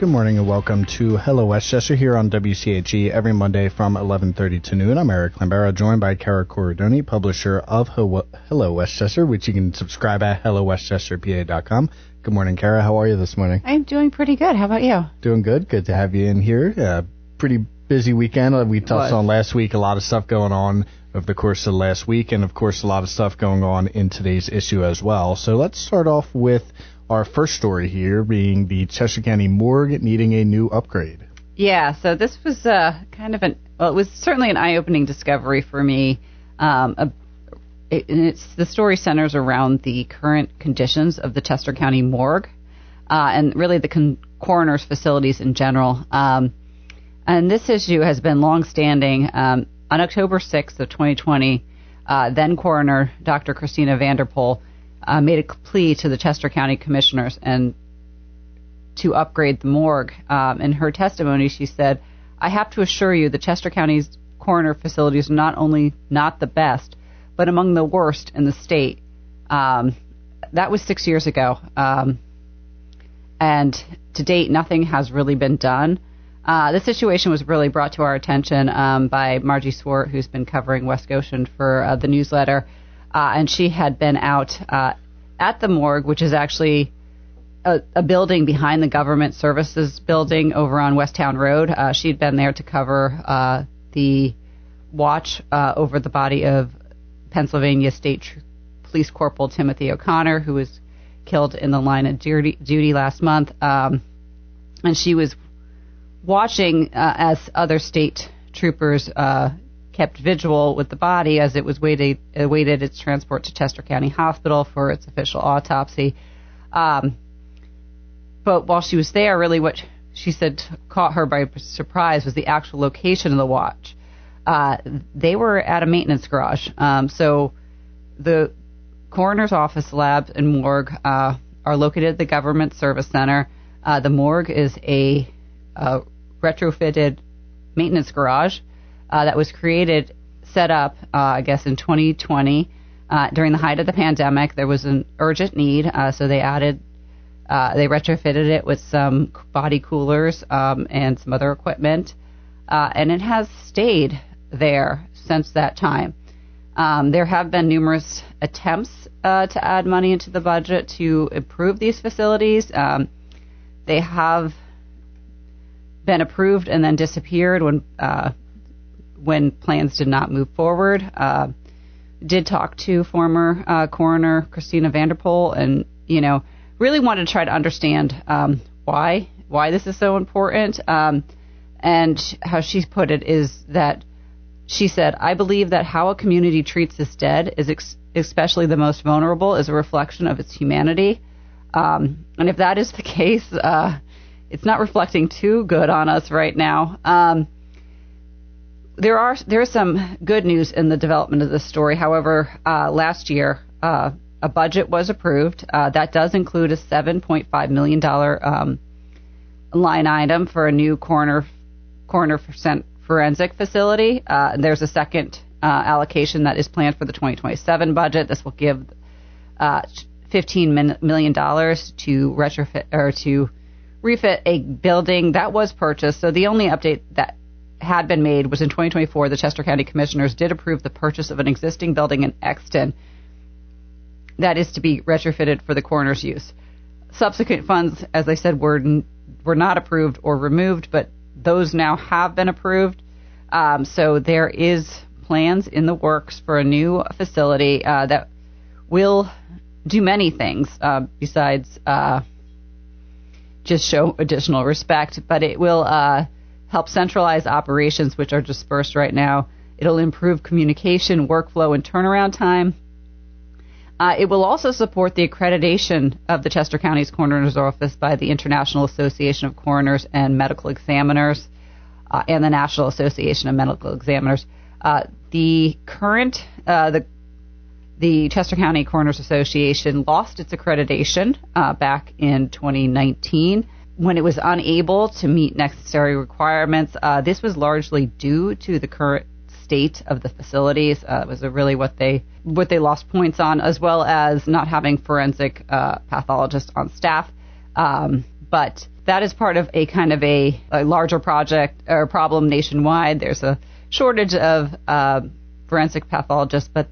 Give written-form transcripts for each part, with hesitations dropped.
Good morning and welcome to Hello Westchester here on WCHE every Monday from 11:30 to noon. I'm Eric Lambera, joined by Kara Corridoni, publisher of Hello Westchester, which you can subscribe at hellowestchesterpa.com. Good morning, Kara. How are you this morning? I'm doing pretty good. How about you? Doing good. Good to have you in here. Pretty busy weekend. We touched on last week, a lot of stuff going on over the course of the last week, and of course a lot of stuff going on in today's issue as well. So let's start off with our first story here being the Chester County Morgue needing a new upgrade. Yeah, so this was it was certainly an eye-opening discovery for me. The story centers around the current conditions of the Chester County Morgue and really the coroner's facilities in general. And this issue has been longstanding. On October 6th of 2020, then coroner Dr. Christina Vanderpool made a plea to the Chester County Commissioners and to upgrade the morgue. In her testimony, she said, "I have to assure you the Chester County's coroner facilities are not only not the best, but among the worst in the state." That was 6 years ago. And to date, nothing has really been done. This situation was really brought to our attention by Margie Swart, who's been covering West Goshen for the newsletter. And she had been out at the morgue, which is actually a building behind the Government Services building over on West Town Road. She'd been there to cover the watch over the body of Pennsylvania State Police Corporal Timothy O'Connor, who was killed in the line of duty last month. And she was watching as other state troopers kept vigil with the body as it was awaited its transport to Chester County Hospital for its official autopsy. But while she was there, really what she said caught her by surprise was the actual location of the watch. They were at a maintenance garage. So the coroner's office lab and morgue are located at the Government Service Center. The morgue is a retrofitted maintenance garage that was set up, I guess, in 2020. During the height of the pandemic, there was an urgent need, so they retrofitted it with some body coolers and some other equipment, and it has stayed there since that time. There have been numerous attempts to add money into the budget to improve these facilities. They have been approved and then disappeared when plans did not move forward. Did talk to former coroner Christina Vanderpool, and really wanted to try to understand why this is so important. And how she's put it is that she said, "I believe that how a community treats its dead is especially the most vulnerable is a reflection of its humanity." And if that is the case, it's not reflecting too good on us right now. There is some good news in the development of this story. However, last year, a budget was approved. That does include a $7.5 million line item for a new coroner forensic facility. There's a second allocation that is planned for the 2027 budget. This will give $15 million to retrofit or to refit a building that was purchased. So the only update that had been made was in 2024, the Chester County Commissioners did approve the purchase of an existing building in Exton that is to be retrofitted for the coroner's use. Subsequent funds, as I said, were not approved or removed, but those now have been approved. So there is plans in the works for a new facility that will do many things besides just show additional respect, but it will help centralize operations which are dispersed right now. It'll improve communication, workflow, and turnaround time. It will also support the accreditation of the Chester County's Coroner's Office by the International Association of Coroners and Medical Examiners and the National Association of Medical Examiners. The Chester County Coroners Association lost its accreditation back in 2019 when it was unable to meet necessary requirements. This was largely due to the current state of the facilities. It was really what they lost points on, as well as not having forensic pathologists on staff. But that is part of a kind of a larger project or problem nationwide. There's a shortage of forensic pathologists, but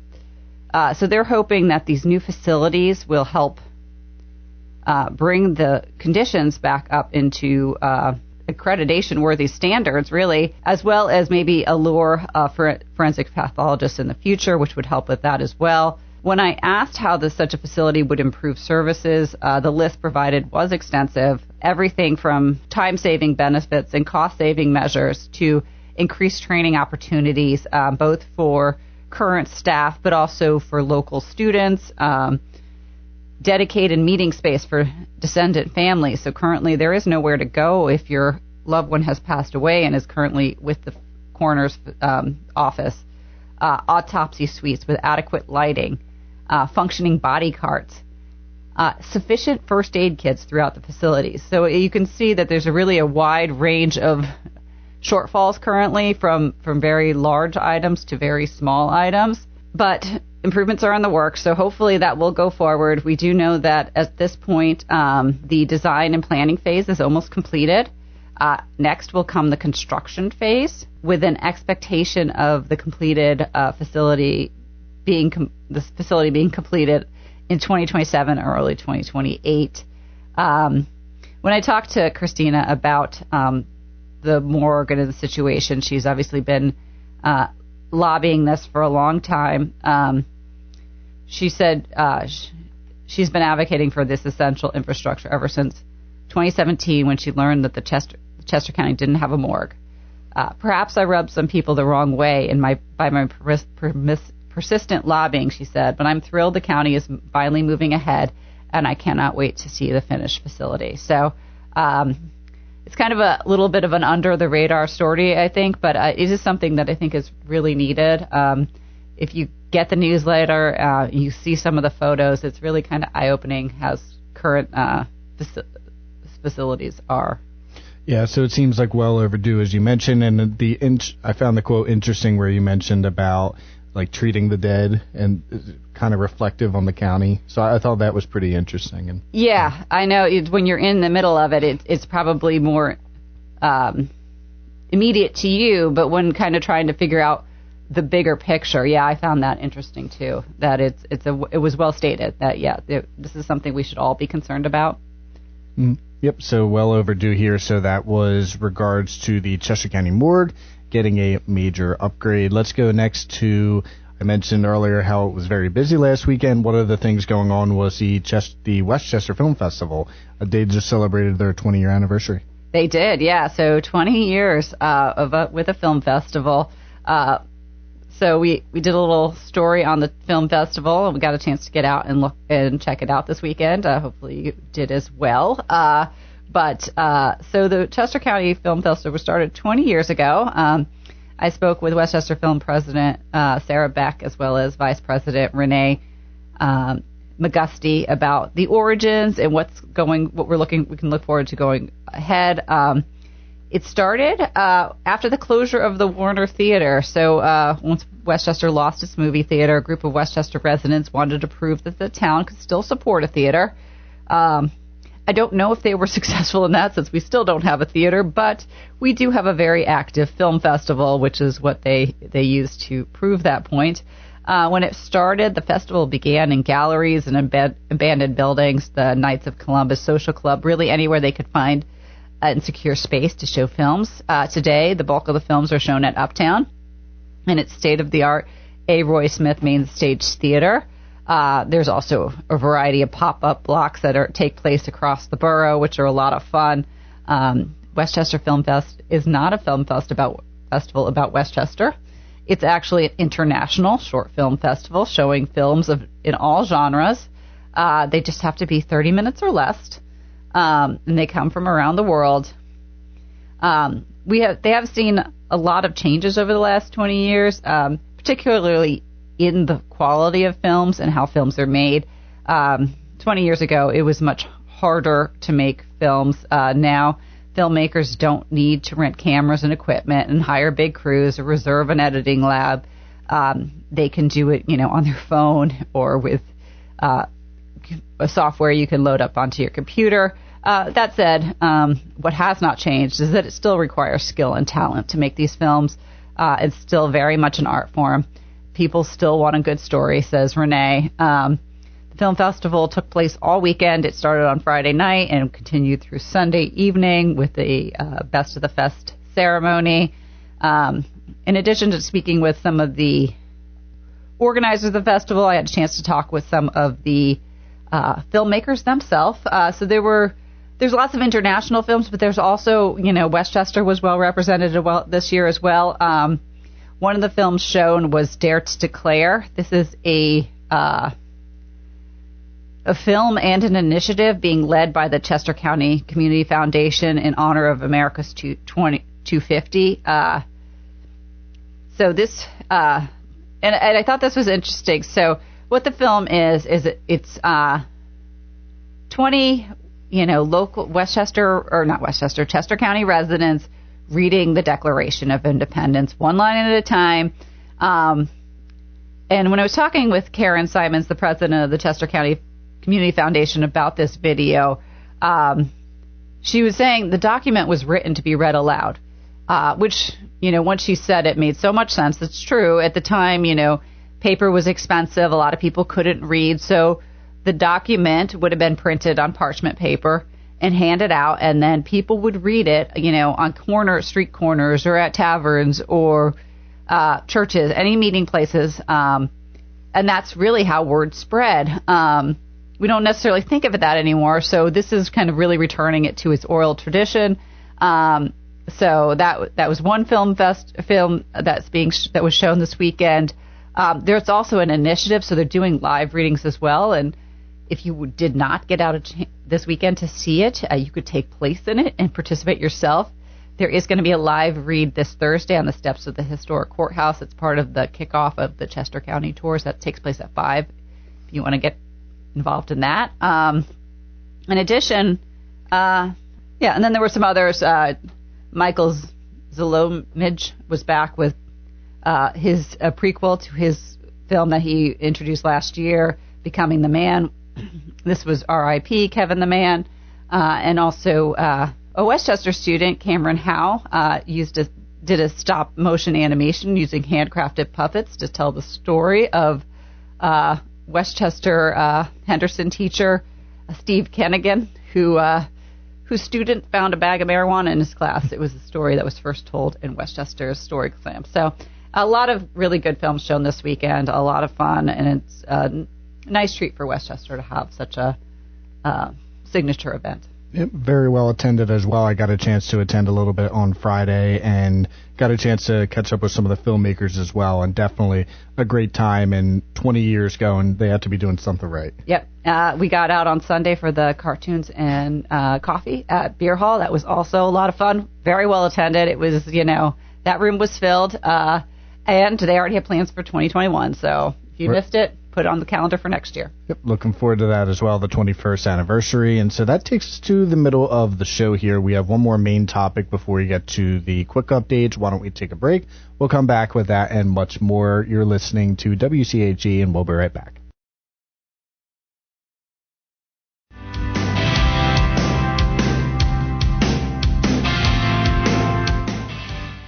so they're hoping that these new facilities will help bring the conditions back up into accreditation-worthy standards, really, as well as maybe allure forensic pathologists in the future, which would help with that as well. When I asked how such a facility would improve services, the list provided was extensive, everything from time-saving benefits and cost-saving measures to increased training opportunities, both for current staff but also for local students, dedicated meeting space for descendant families. So currently there is nowhere to go if your loved one has passed away and is currently with the coroner's office. Autopsy suites with adequate lighting, functioning body carts, sufficient first aid kits throughout the facilities. So you can see that there's a wide range of shortfalls currently, from very large items to very small items. But improvements are in the works, so hopefully that will go forward. We do know that at this point, the design and planning phase is almost completed. Next will come the construction phase, with an expectation of the completed facility being completed in 2027 or early 2028. When I talked to Christina about the morgue and the situation, she's obviously been lobbying this for a long time. She said she's been advocating for this essential infrastructure ever since 2017, when she learned that the Chester County didn't have a morgue. Perhaps I rubbed some people the wrong way by my persistent lobbying, she said, but I'm thrilled the county is finally moving ahead, and I cannot wait to see the finished facility. So it's kind of a little bit of an under-the-radar story, I think, but it is something that I think is really needed. If you get the newsletter, you see some of the photos, it's really kind of eye-opening how current facilities are. Yeah, so it seems like well overdue, as you mentioned, and I found the quote interesting where you mentioned about like treating the dead and kind of reflective on the county. So I thought that was pretty interesting. And yeah, I know when you're in the middle of it, it's probably more immediate to you, but when kind of trying to figure out the bigger picture, yeah, I found that interesting too. That it was well stated that this is something we should all be concerned about. Yep, so well overdue here. So that was regards to the Chester County Morgue getting a major upgrade. Let's go next to, I mentioned earlier how it was very busy last weekend. One of the things going on was the Westchester Film Festival. They just celebrated their 20-year anniversary. They did, yeah. So 20 years with a film festival. So we did a little story on the film festival, and we got a chance to get out and look and check it out this weekend. Hopefully you did as well. So the Chester County Film Festival started 20 years ago. I spoke with Westchester Film President Sarah Beck, as well as Vice President Renee McGusty, about the origins and what we can look forward to going ahead. It started after the closure of the Warner Theater. So once Westchester lost its movie theater, a group of Westchester residents wanted to prove that the town could still support a theater. I don't know if they were successful in that, since we still don't have a theater, but we do have a very active film festival, which is what they used to prove that point. When it started, the festival began in galleries and abandoned buildings, the Knights of Columbus Social Club, really anywhere they could find and secure space to show films. Today, the bulk of the films are shown at Uptown and its state-of-the-art A. Roy Smith Main Stage Theater. There's also a variety of pop-up blocks that take place across the borough, which are a lot of fun. Westchester Film Fest is not a film festival about Westchester. It's actually an international short film festival showing films in all genres. They just have to be 30 minutes or less. And they come from around the world. They have seen a lot of changes over the last 20 years, particularly in the quality of films and how films are made. 20 years ago, it was much harder to make films. Now, filmmakers don't need to rent cameras and equipment and hire big crews or reserve an editing lab. They can do it, on their phone or with a software you can load up onto your computer. that said, what has not changed is that it still requires skill and talent to make these films. It's still very much an art form. People still want a good story, says Renee. The film festival took place all weekend. It started on Friday night and continued through Sunday evening with the Best of the Fest ceremony. In addition to speaking with some of the organizers of the festival, I had a chance to talk with some of the filmmakers themselves. So there's lots of international films, but there's also, Westchester was well represented this year as well. One of the films shown was Dare to Declare. This is a film and an initiative being led by the Chester County Community Foundation in honor of America's 250. So this, and I thought this was interesting. So what the film is it's 20, local Chester County residents reading the Declaration of Independence, one line at a time. And when I was talking with Karen Simons, the president of the Chester County Community Foundation, about this video, she was saying the document was written to be read aloud, which, once she said it, made so much sense. It's true. At the time, paper was expensive. A lot of people couldn't read. So the document would have been printed on parchment paper and handed out, and then people would read it, on street corners or at taverns or churches, any meeting places. And that's really how word spread. We don't necessarily think of it that anymore. So this is kind of really returning it to its oral tradition. So that was one film that was shown this weekend. There's also an initiative, so they're doing live readings as well. And if you did not get out this weekend to see it, you could take place in it and participate yourself. There is going to be a live read this Thursday on the steps of the historic courthouse. It's part of the kickoff of the Chester County tours. That takes place at 5 if you want to get involved in that. In addition, and then there were some others. Michael Zalomij was back with his prequel to his film that he introduced last year, Becoming the Man. This was R.I.P. Kevin the Man. And also a Westchester student, Cameron Howe, did a stop motion animation using handcrafted puppets to tell the story of Westchester Henderson teacher Steve Kennigan, whose student found a bag of marijuana in his class. It was a story that was first told in Westchester's Story Slam. So a lot of really good films shown this weekend, a lot of fun, and it's a nice treat for Westchester to have such a signature event. Yep, very well attended as well. I got a chance to attend a little bit on Friday and got a chance to catch up with some of the filmmakers as well, and definitely a great time. And 20 years going, they had to be doing something right. Yep. We got out on Sunday for the cartoons and coffee at Beer Hall. That was also a lot of fun. Very well attended. It was, that room was filled, and they already have plans for 2021. So if you missed it, put it on the calendar for next year. Yep, looking forward to that as well, the 21st anniversary. And so that takes us to the middle of the show here. We have one more main topic before we get to the quick updates. Why don't we take a break? We'll come back with that and much more. You're listening to WCHE, and we'll be right back.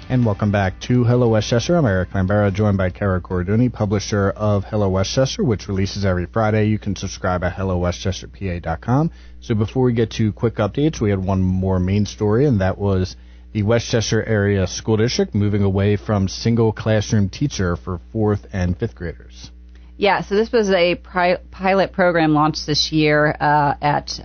And welcome back to Hello Westchester. I'm Eric Lambera, joined by Kara Cordoni, publisher of Hello Westchester, which releases every Friday. You can subscribe at HelloWestchesterPA.com. So before we get to quick updates, we had one more main story, and that was the Westchester Area School District moving away from single classroom teacher for 4th and 5th graders. Yeah, so this was a pilot program launched this year at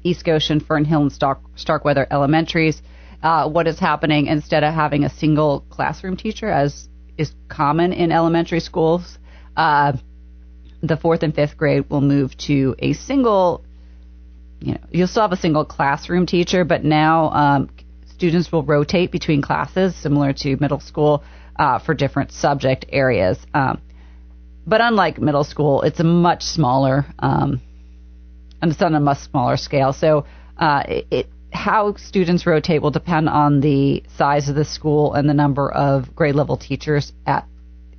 East Goshen, Fern Hill, and Starkweather Elementaries. What is happening, instead of having a single classroom teacher, as is common in elementary schools, the 4th and 5th grade will move to a single, you'll still have a single classroom teacher, but now students will rotate between classes, similar to middle school, for different subject areas. But unlike middle school, it's a much smaller, and it's on a much smaller scale. So how students rotate will depend on the size of the school and the number of grade level teachers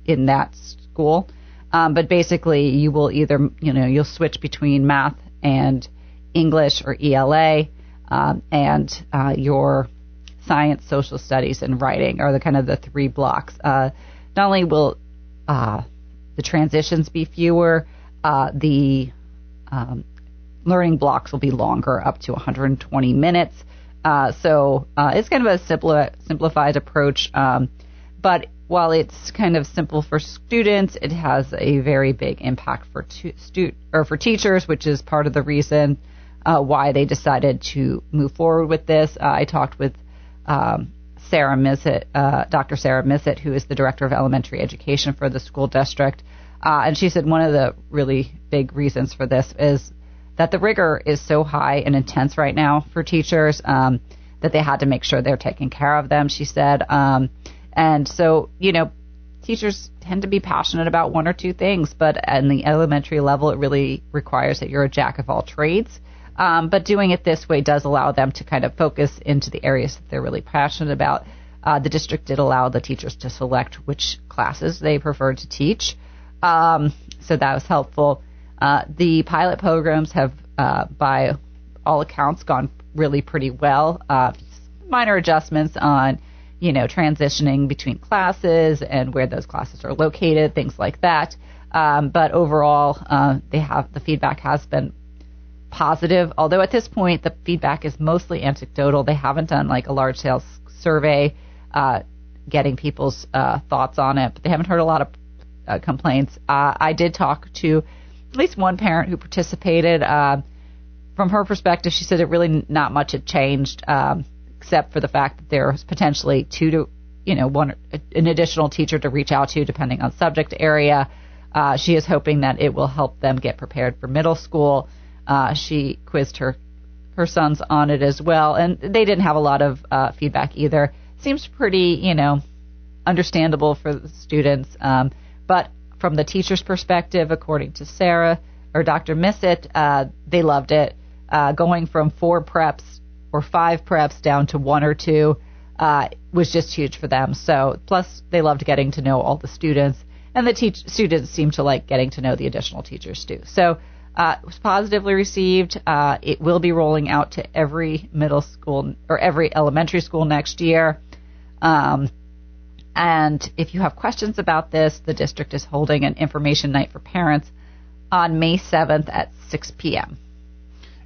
in that school. But basically, you will either, you'll switch between math and English or ELA. and your science, social studies, and writing are the three blocks. Not only will the transitions be fewer, the learning blocks will be longer, up to 120 minutes. So it's kind of a simplified approach. But while it's kind of simple for students, it has a very big impact for for teachers, which is part of the reason why they decided to move forward with this. I talked with Sarah Missett, Dr. Sarah Missett, who is the director of elementary education for the school district, and she said one of the really big reasons for this is that the rigor is so high and intense right now for teachers that they had to make sure they're taking care of them, she said. And so, teachers tend to be passionate about one or two things, but in the elementary level, it really requires that you're a jack of all trades. But doing it this way does allow them to kind of focus into the areas that they're really passionate about. The district did allow the teachers to select which classes they preferred to teach. So that was helpful. The pilot programs have, by all accounts, gone really pretty well. Minor adjustments on, transitioning between classes and where those classes are located, things like that. But overall, the feedback has been positive. Although at this point, the feedback is mostly anecdotal. They haven't done a large scale survey, getting people's thoughts on it. But they haven't heard a lot of complaints. I did talk to at least one parent who participated. From her perspective, she said it really not much had changed, except for the fact that there was potentially an additional teacher to reach out to, depending on subject area. She is hoping that it will help them get prepared for middle school. She quizzed her sons on it as well, and they didn't have a lot of feedback either. Seems pretty, understandable for the students. But from the teacher's perspective, according to Sarah or Dr. Missett, they loved it. Going from 4 preps or 5 preps down to 1 or 2 was just huge for them. So, plus they loved getting to know all the students, and the students seemed to like getting to know the additional teachers too. So it was positively received. It will be rolling out to every middle school or every elementary school next year. And if you have questions about this, the district is holding an information night for parents on May 7th at 6 p.m.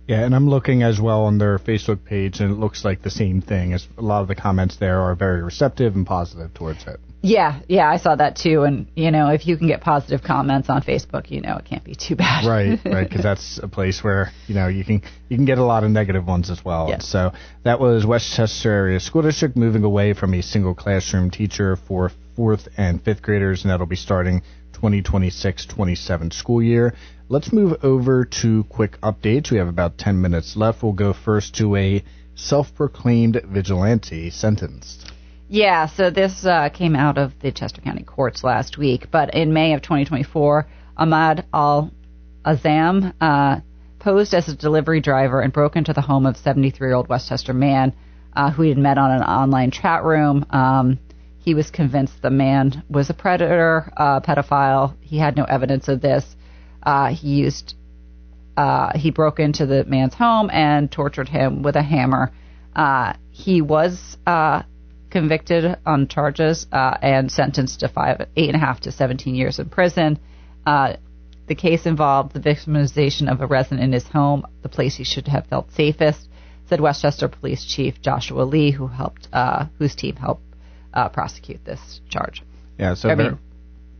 Yeah, and I'm looking as well on their Facebook page, and it looks like the same thing. As a lot of the comments there are very receptive and positive towards it. Yeah, I saw that too. And, if you can get positive comments on Facebook, it can't be too bad. Right, because that's a place where, you can get a lot of negative ones as well. Yes. So that was Westchester Area School District moving away from a single classroom teacher for 4th and 5th graders, and that'll be starting 2026-27 school year. Let's move over to quick updates. We have about 10 minutes left. We'll go first to a self-proclaimed vigilante sentenced. Yeah, so this came out of the Chester County courts last week. But in May of 2024, Ahmad Al-Azam posed as a delivery driver and broke into the home of a 73-year-old Westchester man who he had met on an online chat room. He was convinced the man was a predator, pedophile. He had no evidence of this. He broke into the man's home and tortured him with a hammer. He was convicted on charges and sentenced to 8.5 to 17 years in prison. The case involved the victimization of a resident in his home, the place he should have felt safest, said Westchester Police Chief Joshua Lee, whose team helped prosecute this charge. Yeah, so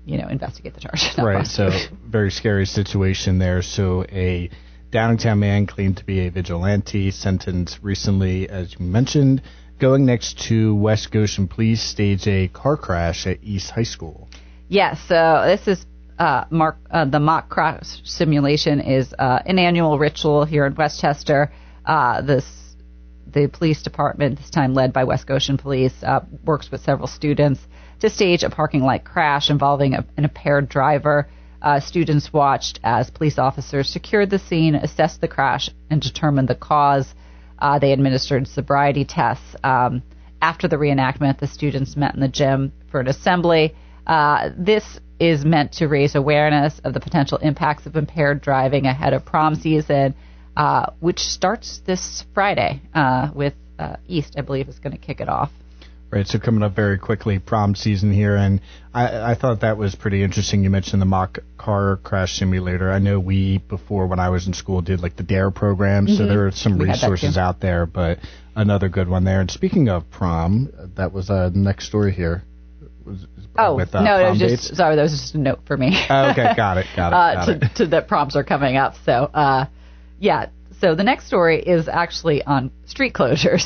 investigate the charge. Right, so very scary situation there. So a Downingtown man claimed to be a vigilante, sentenced recently, as you mentioned, going next to West Goshen Police stage a car crash at East High School. Yes, so this is the mock crash simulation is an annual ritual here in Westchester. The police department, this time led by West Goshen Police, works with several students to stage a parking lot crash involving an impaired driver. Students watched as police officers secured the scene, assessed the crash, and determined the cause. They administered sobriety tests. After the reenactment, the students met in the gym for an assembly. This is meant to raise awareness of the potential impacts of impaired driving ahead of prom season. which starts this Friday with East, I believe, is going to kick it off. Right, so coming up very quickly, prom season here, and I thought that was pretty interesting. You mentioned the mock car crash simulator. I know we, before when I was in school, did like the DARE program, so there are some resources out there, but another good one there. And speaking of prom, that was the next story here. No, it was just, sorry, that was just a note for me. Okay, got it. To that proms are coming up, so yeah. So the next story is actually on street closures.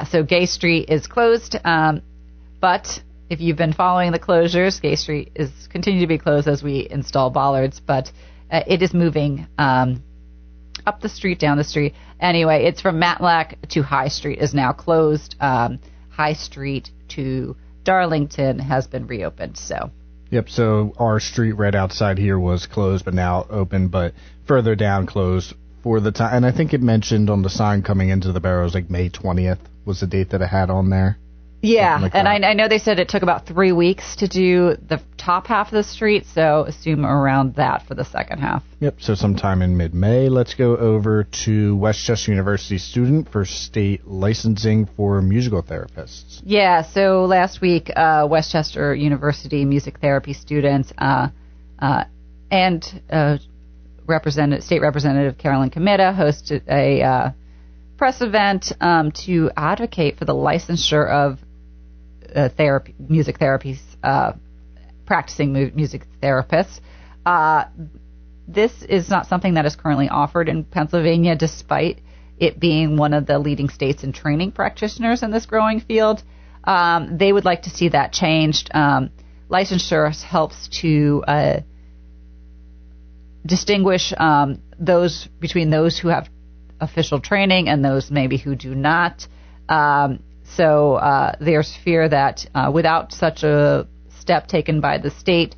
So Gay Street is closed, but if you've been following the closures, Gay Street is continuing to be closed as we install bollards, but it is moving up the street, down the street. Anyway, it's from Matlack to High Street is now closed. High Street to Darlington has been reopened, so. Yep, so our street right outside here was closed but now open, but further down closed for the time. And I think it mentioned on the sign coming into the Barrows, like May 20th was the date that it had on there. Yeah, like and I know they said it took about 3 weeks to do the top half of the street, so assume around that for the second half. Yep, so sometime in mid-May. Let's go over to Westchester University student for state licensing for musical therapists. Yeah, so last week, Westchester University music therapy students and State Representative Carolyn Comita hosted a press event to advocate for the licensure of music therapists, practicing music therapists. This is not something that is currently offered in Pennsylvania, despite it being one of the leading states in training practitioners in this growing field. They would like to see that changed. Licensure helps to distinguish between those who have official training and those maybe who do not. So there's fear that without such a step taken by the state,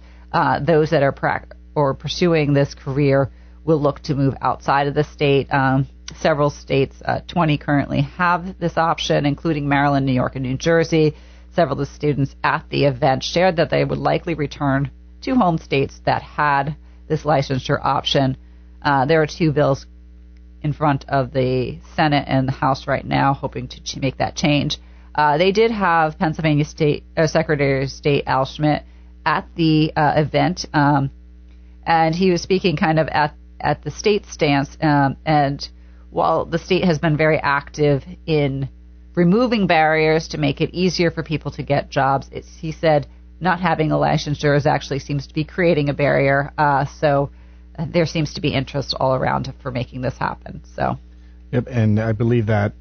those that are pursuing this career will look to move outside of the state. Several states, 20 currently have this option, including Maryland, New York, and New Jersey. Several of the students at the event shared that they would likely return to home states that had this licensure option. There are 2 bills in front of the Senate and the House right now, hoping to make that change. They did have Pennsylvania State Secretary of State Al Schmidt at the event, and he was speaking kind of at the state stance. And while the state has been very active in removing barriers to make it easier for people to get jobs, he said not having a licensure actually seems to be creating a barrier. So there seems to be interest all around for making this happen. So, yep, and I believe that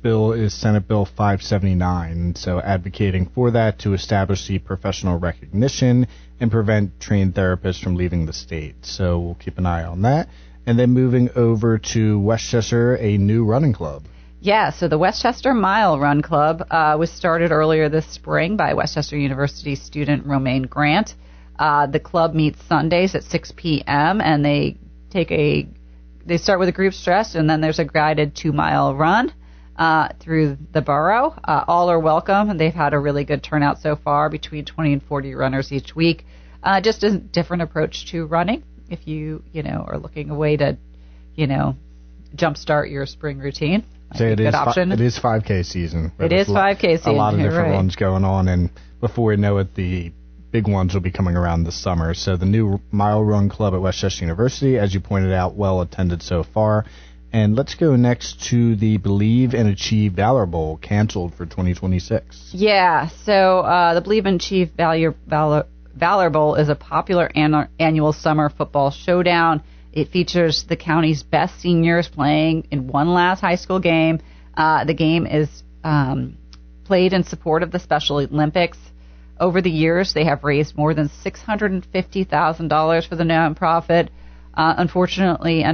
bill is Senate Bill 579, so advocating for that to establish the professional recognition and prevent trained therapists from leaving the state. So we'll keep an eye on that. And then moving over to Westchester, a new running club. Yeah, so the Westchester Mile Run Club was started earlier this spring by Westchester University student Romaine Grant. The club meets Sundays at 6 p.m. and they start with a group stretch, and then there's a guided 2-mile run through the borough. All are welcome, and they've had a really good turnout so far, between 20 and 40 runners each week. Just a different approach to running. If you are looking a way to, jumpstart your spring routine. It is 5K season. It is 5K season. A lot of different ones going on, and before we know it, the big ones will be coming around this summer. So the new Mile Run Club at Westchester University, as you pointed out, well attended so far. And let's go next to the Believe and Achieve Valor Bowl, canceled for 2026. Yeah, so the Believe and Achieve Valor Bowl is a popular annual summer football showdown. It features the county's best seniors playing in one last high school game. The game is played in support of the Special Olympics. Over the years, they have raised more than $650,000 for the nonprofit. Unfortunately,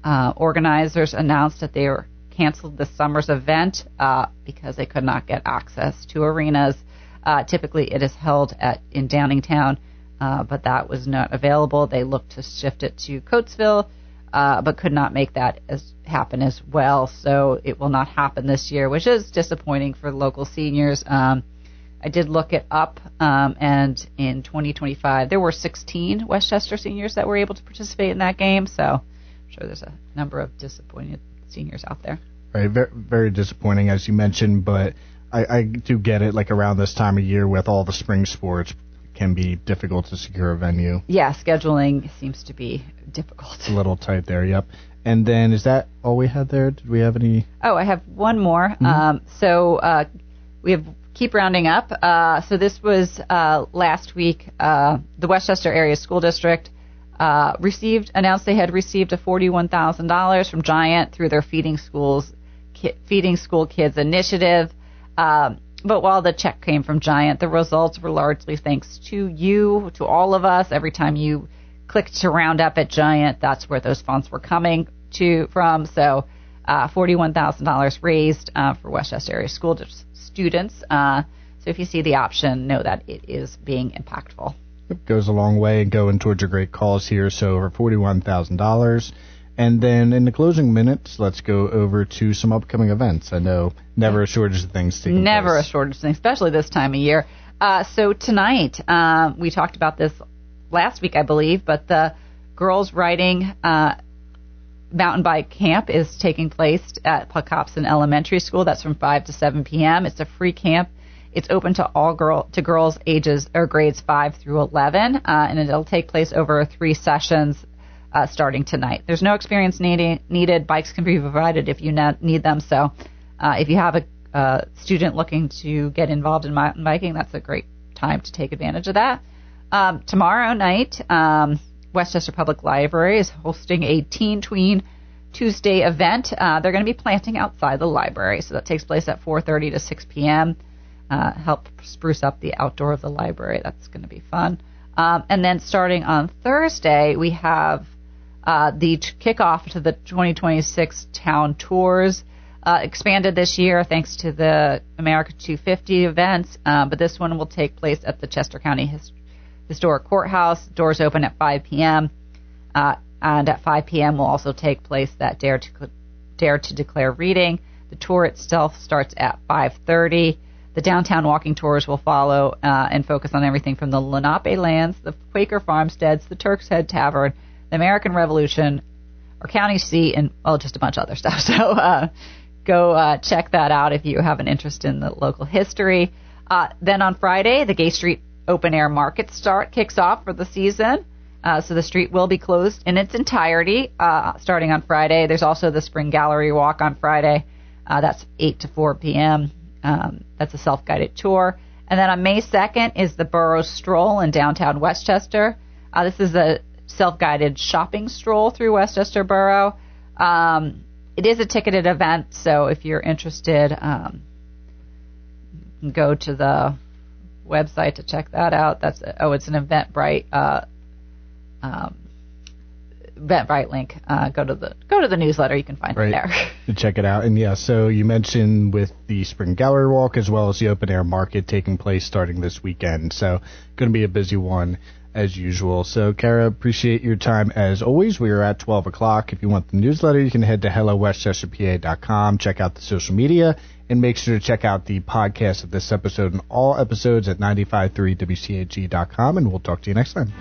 organizers announced that they were canceled this summer's event because they could not get access to arenas. Typically, it is held in Downingtown, but that was not available. They looked to shift it to Coatesville, but could not make that happen as well. So it will not happen this year, which is disappointing for local seniors. I did look it up, and in 2025, there were 16 Westchester seniors that were able to participate in that game, so I'm sure there's a number of disappointed seniors out there. Right, very, very disappointing, as you mentioned, but I do get it, like around this time of year with all the spring sports, it can be difficult to secure a venue. Yeah, scheduling seems to be difficult. A little tight there, yep. And then, is that all we had there? Did we have any? Oh, I have one more. Mm-hmm. We have keep rounding up. So this was last week. The Westchester Area School District announced they had received a $41,000 from Giant through their Feeding School Kids initiative. But while the check came from Giant, the results were largely thanks to you, to all of us. Every time you clicked to round up at Giant, that's where those funds were coming from. So $41,000 raised for Westchester Area School students. So if you see the option, know that it is being impactful. It goes a long way and going towards a great cause here. So over $41,000. And then in the closing minutes, let's go over to some upcoming events. I know never a shortage of things taking place. Never a shortage of things, especially this time of year. So tonight, we talked about this last week, I believe, but the girls riding mountain bike camp is taking place at Puckhopson Elementary School. That's from 5 to 7 p.m. It's a free camp. It's open to girls ages or grades 5 through 11, and it'll take place over 3 sessions starting tonight. There's no experience needed. Bikes can be provided if you need them. So if you have a student looking to get involved in mountain biking, that's a great time to take advantage of that. Tomorrow night, Westchester Public Library is hosting a Teen Tween Tuesday event. They're going to be planting outside the library, so that takes place at 4:30 to 6 p.m. Help spruce up the outdoor of the library. That's going to be fun. And then starting on Thursday, we have the kickoff to the 2026 town tours. Expanded this year thanks to the America 250 events, but this one will take place at the Chester County Historic Courthouse. Doors open at 5 p.m. And at 5 p.m. will also take place that Dare to Declare reading. The tour itself starts at 5:30. The downtown walking tours will follow and focus on everything from the Lenape lands, the Quaker farmsteads, the Turk's Head Tavern, the American Revolution, our county seat, and just a bunch of other stuff. So go check that out if you have an interest in the local history. Then on Friday, the Gay Street Open Air Market kicks off for the season. So the street will be closed in its entirety starting on Friday. There's also the Spring Gallery Walk on Friday. That's 8 to 4 p.m. That's a self-guided tour. And then on May 2nd is the Borough Stroll in downtown Westchester. This is a self-guided shopping stroll through Westchester Borough. It is a ticketed event, so if you're interested, go to the website to check that out. It's an Eventbrite Eventbrite link. Go to the newsletter. You can find it there. To check it out. And yeah, so you mentioned with the Spring Gallery Walk as well as the Open Air Market taking place starting this weekend. So going to be a busy one as usual. So Kara, appreciate your time as always. We are at 12 o'clock. If you want the newsletter, you can head to hellowestchesterpa.com, check out the social media, and make sure to check out the podcast of this episode and all episodes at 95.3wcag.com. And we'll talk to you next time.